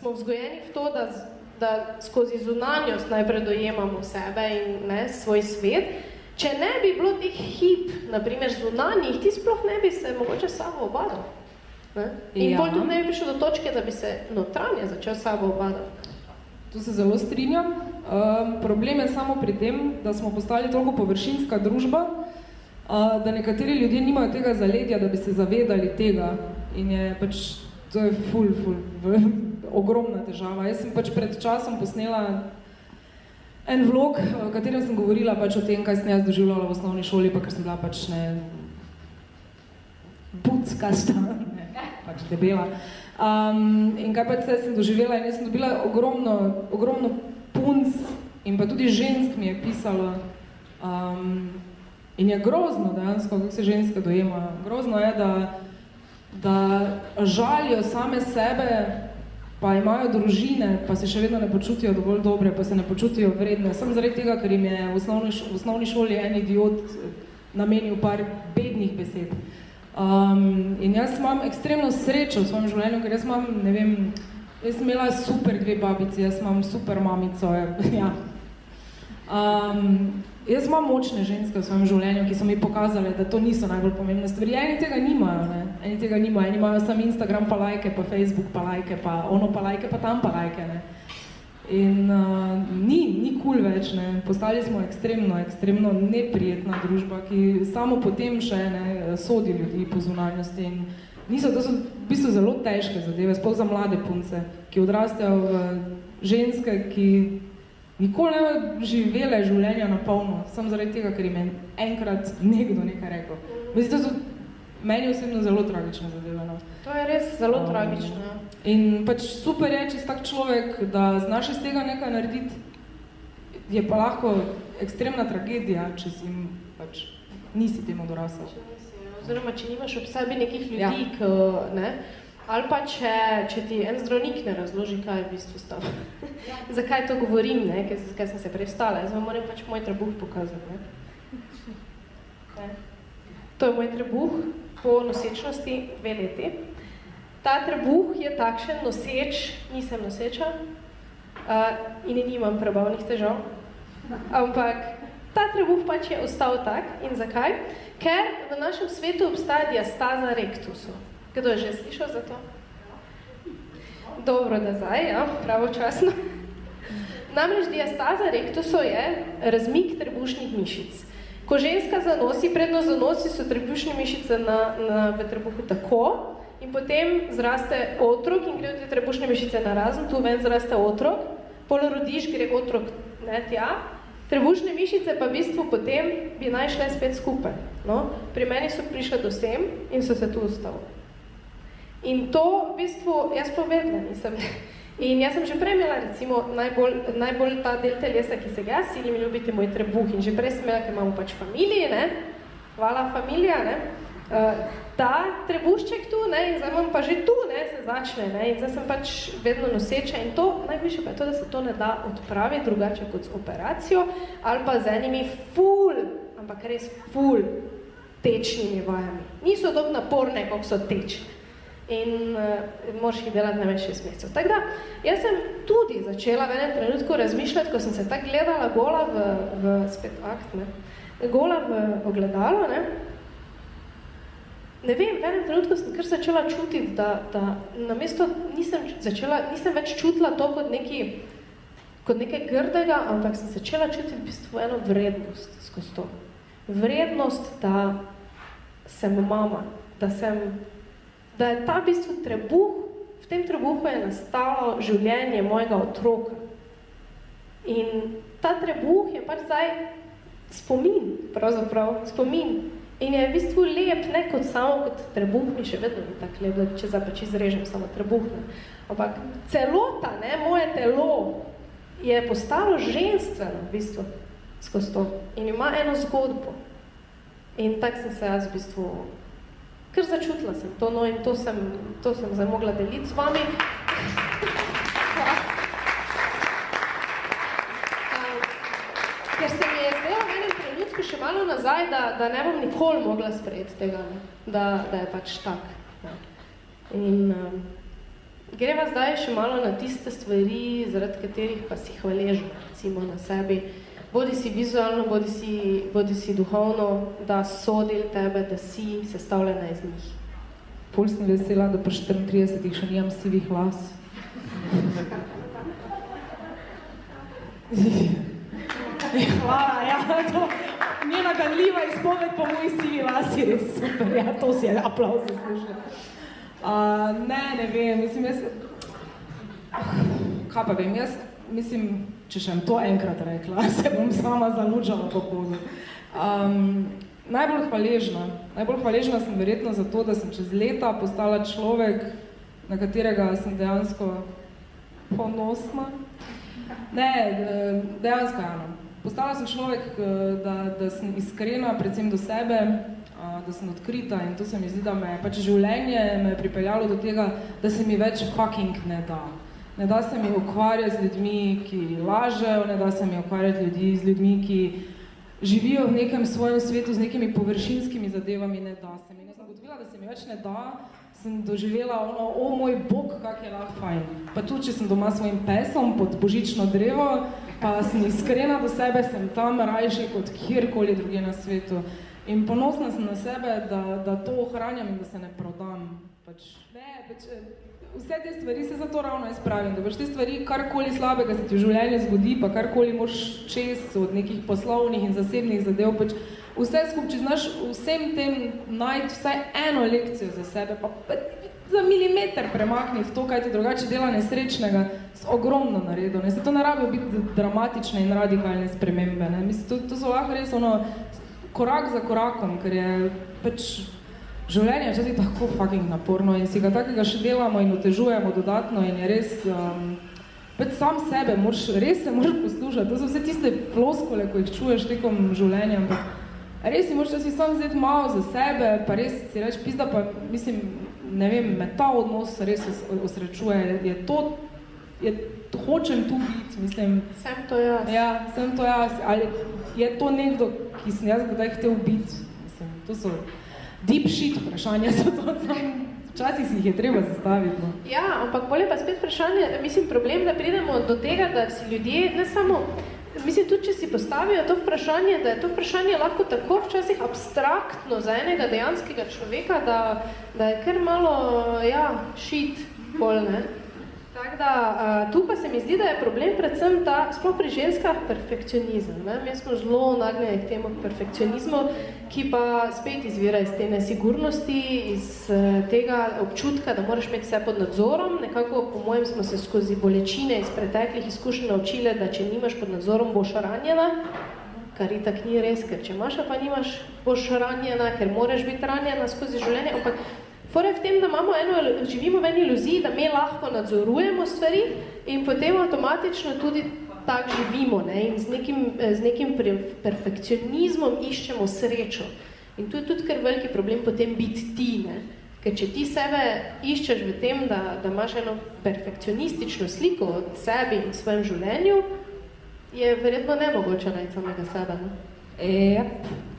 smo vzgojeni v to, da skozi zunanjost najprej dojemamo sebe in svoj svet. Če ne bi bilo teh hip, naprimer zunanjih, ti sploh ne bi se mogoče sabo obadal. In bolj tudi ne bi prišel do točke, da bi se notranje začel sabo obadati. Tu se zelo strinjam. Problem je samo pri tem, da smo postali toliko površinska družba, da nekateri ljudje nimajo tega zaledja, da bi se zavedali tega. In je pač, to je ful, ogromna težava. Jaz sem pač pred časom posnela en vlog, v katerem sem govorila pač o tem, kaj sem jaz doživljala v osnovni šoli, pa ker sem bila pač buckasta, pač debela. In kaj pač sem doživela in jaz sem dobila ogromno punc in pa tudi žensk mi je pisalo. In je grozno dejansko, kako se ženske dojemajo. Grozno je, da žalijo same sebe, pa imajo družine, pa se še vedno ne počutijo dovolj dobre, pa se ne počutijo vredne. Samo zaradi tega, ker jim je v osnovni šoli en idiot namenil par bednih besed. In jaz imam ekstremno srečo v svojem življenju, ker jaz imam, ne vem, jaz sem imela super 2 babici, jaz imam super mamico, ja. Jaz imam močne ženske v svojem življenju, ki so mi pokazali, da to niso najbolj pomembne stvari. Eni tega nimajo, ne? Eni imajo samo Instagram pa lajke, pa Facebook pa lajke, pa ono pa lajke, pa tam pa lajke, ne? In ni cool več, ne? Postali smo ekstremno neprijetna družba, ki samo potem še sodi ljudi po zunanjosti. In to so v bistvu zelo težke zadeve, sploh za mlade punce, ki odrastejo v ženske, ki nikoli ne živele življenja na polno, samo zaradi tega, ker jim je enkrat nekdo nekaj rekel. Mislim, to so meni osebno zelo tragične zadeve. No. To je res zelo tragično. In pač super je, če si tak človek, da znaš iz tega nekaj narediti, je pa lahko ekstremna tragedija, če si pač nisi temu dorasel. Oziroma, če nimaš ob sebi nekih ljudi, ali pa če ti en zdravnik ne razloži, kaj je v bistvu stav. Zakaj to govorim, kaj sem se prestala. Jaz vam moram pač moj trebuh pokazati. To je moj trebuh po nosečnosti 2 leti. Ta trebuh je takšen noseč, nisem noseča in nimam prebavnih težav. Ampak ta trebuh pač je ostal tak. In zakaj? Ker v našem svetu obstaja diastaza rectusu. Kdo je že slišal za to? Dobro, da zdaj, ja, pravočasno. Namreč diastaza rectusu je razmik trebušnih mišic. Ko ženska zanosi, predno zanosi so trebušne mišice v trebuhu tako in potem zraste otrok in grejo te trebušne mišice narazen, tu ven zraste otrok, pol rodiš, gre otrok tja, trebušne mišice pa v bistvu potem bi naj šle spet skupaj. No? Pri meni so prišle do sem in so se tu ustavili. In to v bistvu jaz povedala nisem. In jaz sem že prej imela recimo najbolj ta del telesa, ki se ga silim ljubiti moj trebuh. In že prej sem imela, ker imamo pač familije, hvala familija, ta trebušček tu, in zdaj imam pa že tu, se začne, in zdaj sem pač vedno noseča. In to, najviše pa je to, da se to ne da odpraviti drugače kot z operacijo ali pa z enimi ampak res tečnimi vajami. Niso tako naporne, kako so tečne. In moraš jih delati na 6 mesecev. Tako da, jaz sem tudi začela v enem trenutku razmišljati, ko sem se tako gledala gola gola v ogledalo, ne vem, v enem trenutku sem kar začela čutiti, da namesto nisem več čutila to kot nekaj grdega, ampak sem začela čutiti v bistvu eno vrednost skozi to. Vrednost, da sem mama, da je ta v bistvu trebuh, v tem trebuhu je nastalo življenje mojega otroka. In ta trebuh je pač zdaj spomin, pravzaprav, spomin. In je v bistvu lep, ne kot samo kot trebuh, mi še vedno ni tak lep, da če zdaj pač izrežem samo trebuh. Ampak celota, moje telo je postalo ženstveno v bistvu skozi to. In ima eno zgodbo. In tak sem se jaz v bistvu ker začutila sem to, in to sem zdaj mogla deliti z vami. Ker se mi je zdelo v enem trenutku še malo nazaj, da ne bom nikoli mogla sprejeti tega, da je pač tak. In greva zdaj še malo na tiste stvari, zaradi katerih pa si hvaležen, recimo na sebi, bodi si vizualno, bodi si duhovno, da so del tebe, da si sestavljena iz njih. Ful sem vesela, da pri 34 še nimam sivih las. Hvala, ja, to njena ganljiva izpoved po moji sivi lasi, res super, ja, to si je aplauz zaslužil. Ne vem, mislim, kaj pa vem, jaz mislim, če še to enkrat rekla, se bom sama zalučala po podu. Najbolj hvaležna sem verjetno zato, da sem čez leta postala človek, na katerega sem dejansko ponosna. Ne, dejansko Jana. Postala sem človek, da sem iskrena, predvsem do sebe, da sem odkrita in to se mi zdi, da me pač življenje me je pripeljalo do tega, da se mi več fucking ne da. Ne da se mi ukvarjati z ljudmi, ki lažejo, ne da se mi ukvarjati z ljudmi, ki živijo v nekem svojem svetu z nekimi površinskimi zadevami, ne da se mi. Jaz sem ugotovila, da se mi več ne da, sem doživela ono, o moj bog, kak je lahko fajn. Pa tudi, če sem doma s svojim pesom pod božično drevo, pa sem iskrena do sebe, sem tam rajši kot kjerkoli druge na svetu. In ponosna sem na sebe, da to ohranjam in da se ne prodam. Vse te stvari se zato ravno izpravim, da te stvari, karkoli slabega se ti v življenju zgodi, pa karkoli moraš čez od nekih poslovnih in zasebnih zadev, vse skupaj, če znaš vsem tem najti vsaj eno lekcijo za sebe, pa za milimeter premakniti to, kaj ti drugače dela nesrečnega, s ogromno naredil. To ne rabijo biti dramatične in radikalne spremembe. Mislim, to so lahko res korak za korakom, ker je življenje je včasih tako fucking naporno in si ga takega še delamo in otežujemo dodatno in je res, sam sebe res se moraš poslušati. To so vse tiste floskole, ko jih čuješ tekom življenja, ampak res si moraš časih sam vzeti malo za sebe, pa res si reči, pizda pa, mislim, ne vem, me ta odnos res osrečuje, hočem tu biti, mislim. Sem to jaz. Ja, sem to jaz, ali je to nekdo, ki sem jaz kdaj hotel biti, mislim, to so deep shit vprašanja, včasih si jih je treba zastaviti. No. Ja, ampak bolje pa spet vprašanje, mislim, problem, da pridemo do tega, da si ljudje, ne samo, mislim, tudi če si postavijo to vprašanje, da je to vprašanje lahko tako včasih abstraktno za enega dejanskega človeka, da je kar malo, ja, shit, bolj, ne. Tako da, tu pa se mi zdi, da je problem predvsem ta, sploh pri ženskah, perfekcionizem. Ne? Mi smo zelo nagnjeni k temu perfekcionizmu, ki pa spet izvira iz te nesigurnosti, iz tega občutka, da moraš imeti vse pod nadzorom. Nekako, po mojem, smo se skozi bolečine iz preteklih izkušenj naučile, da če nimaš pod nadzorom, boš ranjena, kar itak ni res, ker če imaš, pa nimaš, boš ranjena, ker moraš biti ranjena skozi življenje, ampak fora je v tem, da živimo v eni iluziji, da mi lahko nadzorujemo stvari in potem avtomatično tudi tako živimo, ne? In z nekim perfekcionizmom iščemo srečo. In tu je tudi kar veliki problem potem biti ti, ne? Ker če ti sebe iščeš v tem, da imaš eno perfekcionistično sliko od sebi in svojem življenju, je verjetno nemogoče najti samega sebe, ne?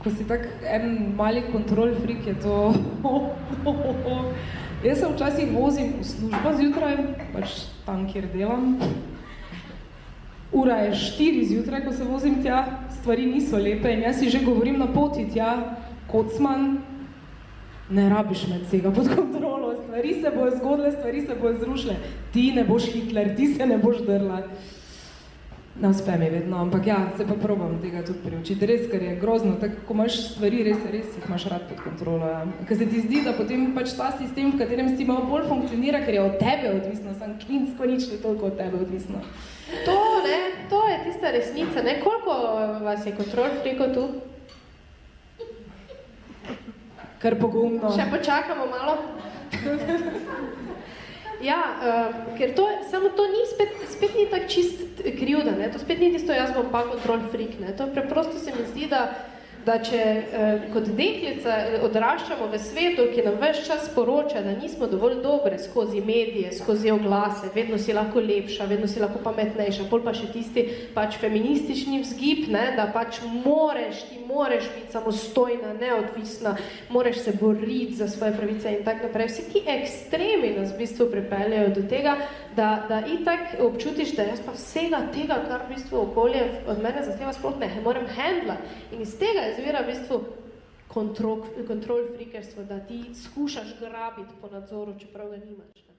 Ko si tak en mali kontrol freak, je to... Jaz se včasih vozim v službo zjutraj, pač tam, kjer delam. Ura je 4 zjutraj, ko se vozim tja, stvari niso lepe in jaz si že govorim na poti tja, kocman, ne rabiš med vsega pod kontrolo, stvari se bojo zgodile, stvari se bojo zrušile, ti ne boš Hitler, ti se ne boš drla. Ne uspe mi vedno, ampak ja, se pa probam tega tudi priučiti. Res, ker je grozno, tako ko imaš stvari, res jih imaš rad pod kontrolo. Ja. Ker se ti zdi, da potem pač ta sistem, v katerem si malo bolj funkcionira, ker je od tebe odvisno, sam klinsko nič ni toliko od tebe odvisno. To je tista resnica, ne? Koliko vas je kontrol freakov tu? Kar pogumno. Še počakamo malo. Ja, ker samo to ni spet ni tak čist krivda, ne? To spet ni tisto, jaz bom pa kontrol freak, ne? To preprosto se mi zdi, da da če kot deklica odraščamo v svetu, ki nam ves čas sporoča, da nismo dovolj dobre skozi medije, skozi oglase, vedno si lahko lepša, vedno si lahko pametnejša, pol pa še tisti pač feministični vzgib, ne, da pač ti moreš biti samostojna, neodvisna, moreš se boriti za svoje pravice in tak naprej. Vsi ti ekstremi nas v bistvu pripeljajo do tega, da itak občutiš, da jaz pa vsega tega, kar v bistvu okolje od mene zahteva, sploh ne morem handlati. In iz tega izvira v bistvu kontrol freakerstvo, da ti skušaš grabiti po nadzoru, čeprav ga nimaš.